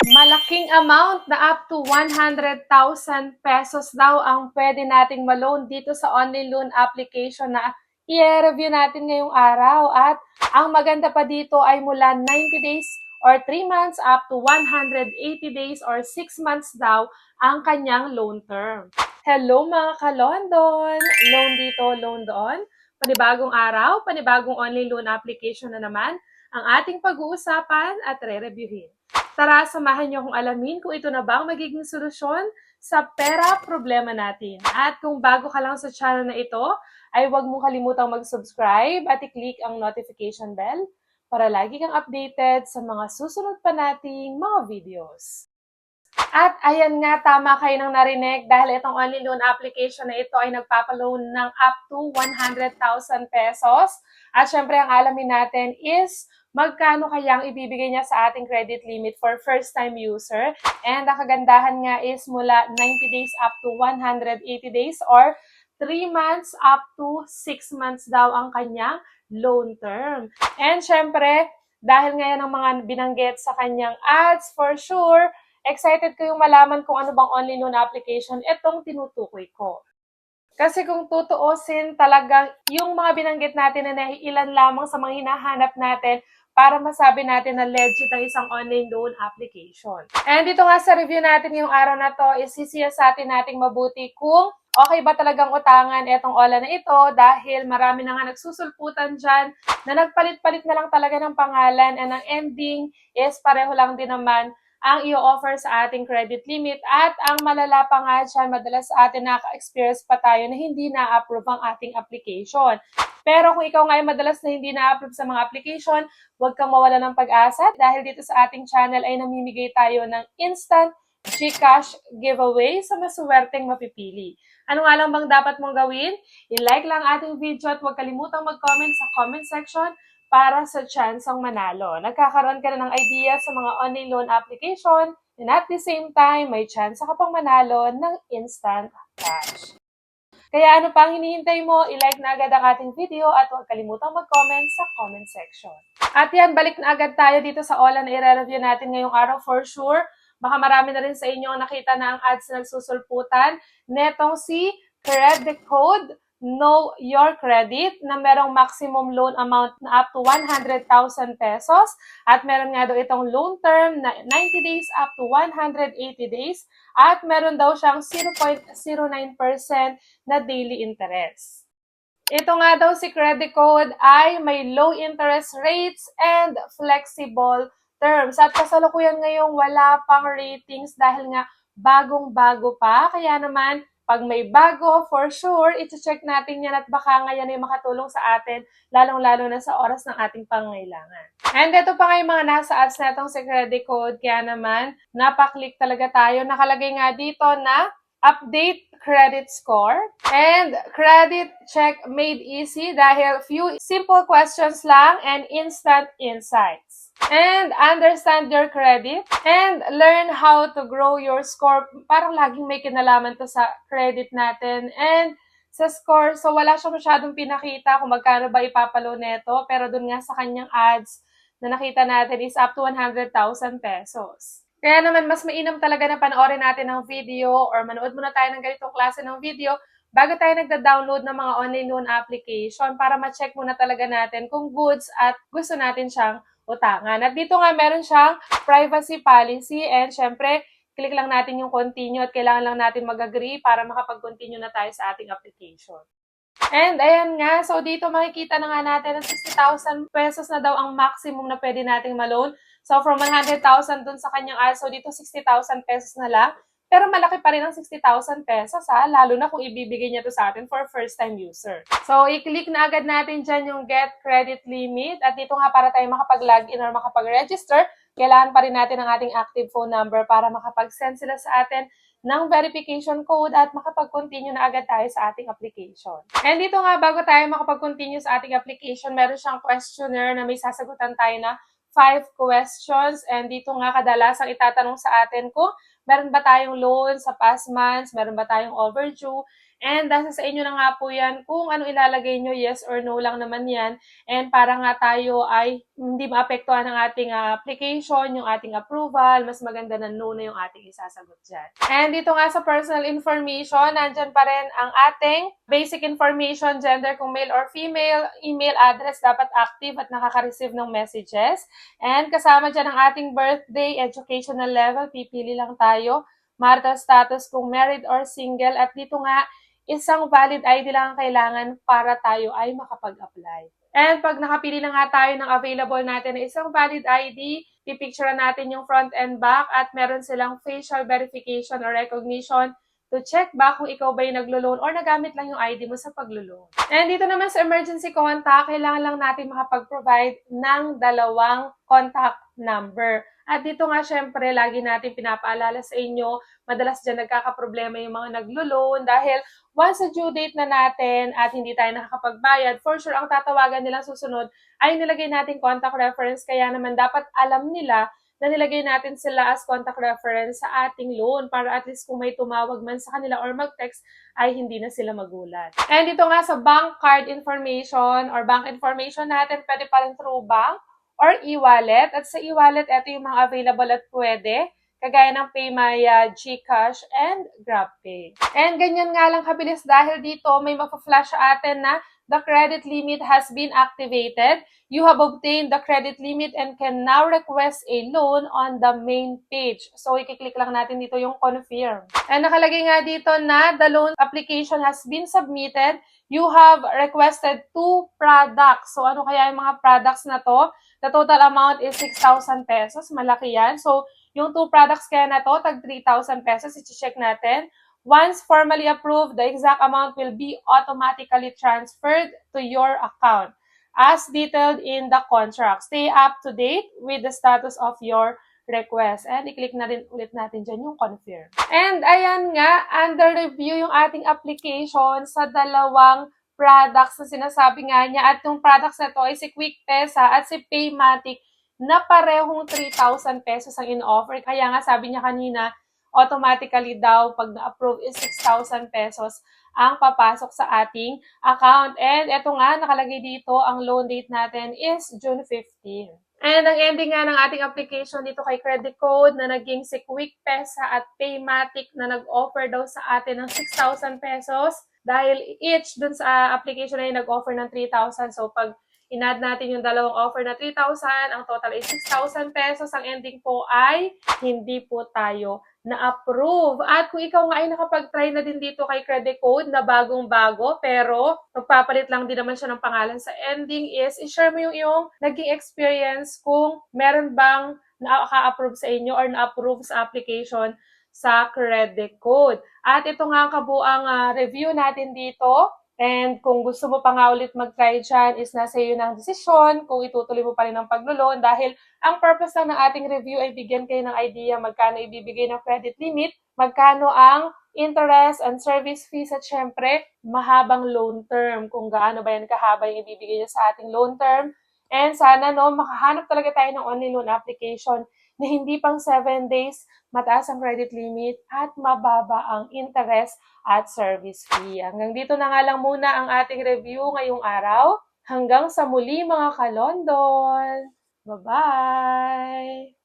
Malaking amount na up to 100,000 pesos daw ang pwede nating ma-loan dito sa online loan application na i-review natin ngayong araw. At ang maganda pa dito ay mula 90 days or 3 months up to 180 days or 6 months daw ang kanyang loan term. Hello mga ka-London! Loan dito, loan doon. Panibagong araw, panibagong online loan application na naman ang ating pag-uusapan at re-reviewin. Tara, samahan niyo akong alamin kung ito na ba ang magiging solusyon sa pera problema natin. At kung bago ka lang sa channel na ito, ay huwag mong kalimutang mag-subscribe at i-click ang notification bell para lagi kang updated sa mga susunod pa nating mga videos. At ayan nga, tama kayo nang narinig dahil itong online loan application na ito ay nagpapaloan ng up to 100,000 pesos. At syempre, ang alamin natin is magkano kayang ibibigay niya sa ating credit limit for first-time user. And ang kagandahan nga is mula 90 days up to 180 days or 3 months up to 6 months daw ang kanyang loan term. And syempre, dahil ngayon ang mga binanggit sa kanyang ads, for sure, excited ko yung malaman kung ano bang online loan application itong tinutukoy ko. Kasi kung tutuusin talagang yung mga binanggit natin na ilan lamang sa mga hinahanap natin para masabi natin na legit ang isang online loan application. And dito nga sa review natin yung araw na to, isisiyasatin natin mabuti kung okay ba talagang utangan itong OLA na ito dahil marami na nga nagsusulputan dyan na nagpalit-palit na lang talaga ng pangalan and ang ending is pareho lang din naman ang i-offer sa ating credit limit at ang malala pa nga dyan, madalas sa atin naka-experience pa tayo na hindi na-approve ang ating application. Pero kung ikaw nga ay madalas na hindi na-approve sa mga application, huwag kang mawala ng pag-asa dahil dito sa ating channel ay namimigay tayo ng instant GCash giveaway sa masuwerteng mapipili. Ano nga lang bang dapat mong gawin? I-like lang ating video at huwag kalimutang mag-comment sa comment section para sa chance ang manalo. Nagkakaroon ka na ng idea sa mga online loan application and at the same time, may chance ka pang manalo ng instant cash. Kaya ano pang hinihintay mo, i-like na agad ang ating video at huwag kalimutang mag-comment sa comment section. At yan, balik na agad tayo dito sa OLA na i-review natin ngayong araw for sure. Baka marami na rin sa inyo ang nakita na ang ads na nagsusulputan. Netong si Credit Code Know Your Credit na merong maximum loan amount na up to 100,000 pesos at meron nga daw itong loan term na 90 days up to 180 days at meron daw siyang 0.09% na daily interest. Ito nga daw si Credit Code ay may low interest rates and flexible terms. At kasalukuyan ngayong wala pang ratings dahil nga bagong-bago pa. Kaya naman, pag may bago, for sure, iti-check natin yan at baka ngayon ay makatulong sa atin, lalong-lalo na sa oras ng ating pangangailangan. And ito pa nga yung mga nasa ads na itong si Credit Code, kaya naman, napaklik talaga tayo. Nakalagay nga dito na update credit score and credit check made easy dahil few simple questions lang and instant insights. And understand your credit and learn how to grow your score. Parang laging may kinalaman to sa credit natin and sa score. So wala siya masyadong pinakita kung magkano ba ipapalo neto, pero dun nga sa kanyang ads na nakita natin is up to 100,000 pesos. Kaya naman mas mainam talaga na panoorin natin ng video or manood muna tayo ng ganitong klase ng video bago tayo nagda-download ng mga online loan application para ma-check muna talaga natin kung goods at gusto natin siyang utangan. At dito nga meron siyang privacy policy and syempre, click lang natin yung continue at kailangan lang natin mag-agree para makapag-continue na tayo sa ating application. And ayan nga, so dito makikita na nga natin na 60,000 pesos na daw ang maximum na pwede nating ma-loan. So from 100,000 dun sa kanyang ads, so dito 60,000 pesos na lang. Pero malaki pa rin ang 60,000 pesos lalo na kung ibibigay niya to sa atin for first-time user. So, i-click na agad natin dyan yung Get Credit Limit. At dito nga para tayo makapag-login or makapag-register, kailangan pa rin natin ang ating active phone number para makapag-send sila sa atin ng verification code at makapag-continue na agad tayo sa ating application. And dito nga, bago tayo makapag-continue sa ating application, meron siyang questionnaire na may sasagutan tayo na 5 questions. And dito nga, kadalasang itatanong sa atin kung meron ba tayong loan sa past months, meron ba tayong overdue, And nasa sa inyo na nga po yan kung ano ilalagay nyo, yes or no lang naman yan. And para nga tayo ay hindi maapektuhan ng ating application, yung ating approval, mas maganda na no na yung ating isasagot dyan. And dito nga sa personal information, nandyan pa rin ang ating basic information, gender kung male or female, email address dapat active at nakaka-receive ng messages. And kasama dyan ang ating birthday, educational level, pipili lang tayo, marital status kung married or single, at dito nga, isang valid ID lang ang kailangan para tayo ay makapag-apply. And pag nakapili na nga tayo ng available natin na isang valid ID, pipicture natin yung front and back at meron silang facial verification or recognition to check ba kung ikaw ba yung naglo-loan or nagamit lang yung ID mo sa paglo-loan. And dito naman sa emergency contact, kailangan lang natin makapag-provide ng 2 contact number. At dito nga syempre, lagi natin pinapaalala sa inyo, madalas dyan nagkakaproblema yung mga naglo-loan dahil once sa due date na natin at hindi tayo nakakapagbayad, for sure ang tatawagan nilang susunod ay nilagay natin contact reference, kaya naman dapat alam nila na nilagay natin sila as contact reference sa ating loan para at least kung may tumawag man sa kanila or mag-text ay hindi na sila magulat. And dito nga sa bank card information or bank information natin, pwede pa rin through bank or e-wallet. At sa e-wallet, ito yung mga available at pwede, kagaya ng PayMaya, GCash, and GrabPay. And ganyan nga lang kabilis dahil dito may mapa-flash sa atin na the credit limit has been activated. You have obtained the credit limit and can now request a loan on the main page. So, i-click lang natin dito yung confirm. And nakalagay nga dito na the loan application has been submitted. You have requested 2 products. So, ano kaya yung mga products na to? The total amount is 6,000 pesos. Malaki yan. So, yung 2 products kaya na to, tag 3,000 pesos. I-check natin. Once formally approved, the exact amount will be automatically transferred to your account as detailed in the contract. Stay up to date with the status of your request. And i-click na rin ulit natin dyan yung confirm. And ayan nga, under review yung ating application sa 2 products na sinasabi nga niya. At yung products na to ay si Quick Pesa at si Paymatic na parehong 3,000 pesos ang in-offer. Kaya nga sabi niya kanina, automatically daw pag na-approve is 6,000 pesos ang papasok sa ating account. And eto nga, nakalagay dito, ang loan date natin is June 15. And ang ending nga ng ating application dito kay Credit Code na naging si Quick Pesa at Paymatic na nag-offer daw sa atin ng 6,000 pesos dahil each dun sa application ay nag-offer ng 3,000. So pag in-add natin yung 2 offer na 3,000, ang total ay 6,000 pesos. Ang ending po ay hindi po tayo na-approve. At kung ikaw nga ay nakapag-try na din dito kay Credit Code na bagong-bago, pero magpapalit lang din naman siya ng pangalan sa ending, is i-share mo yung iyong naging experience kung meron bang naka-approve sa inyo or na-approve sa application sa Credit Code. At ito nga ang kabuang review natin dito. And kung gusto mo pa nga ulit mag-try dyan, is nasa iyo ng desisyon kung itutuloy mo pa rin ang paglo-loan dahil ang purpose lang ng ating review ay bigyan kayo ng idea magkano ibibigay ng credit limit, magkano ang interest and service fees at syempre, mahabang loan term, kung gaano ba yan kahaba yung ibibigay niya sa ating loan term. And sana makahanap talaga tayo ng online loan application na hindi pang 7 days, mataas ang credit limit at mababa ang interest at service fee. Hanggang dito na nga lang muna ang ating review ngayong araw. Hanggang sa muli mga ka-London! Bye-bye!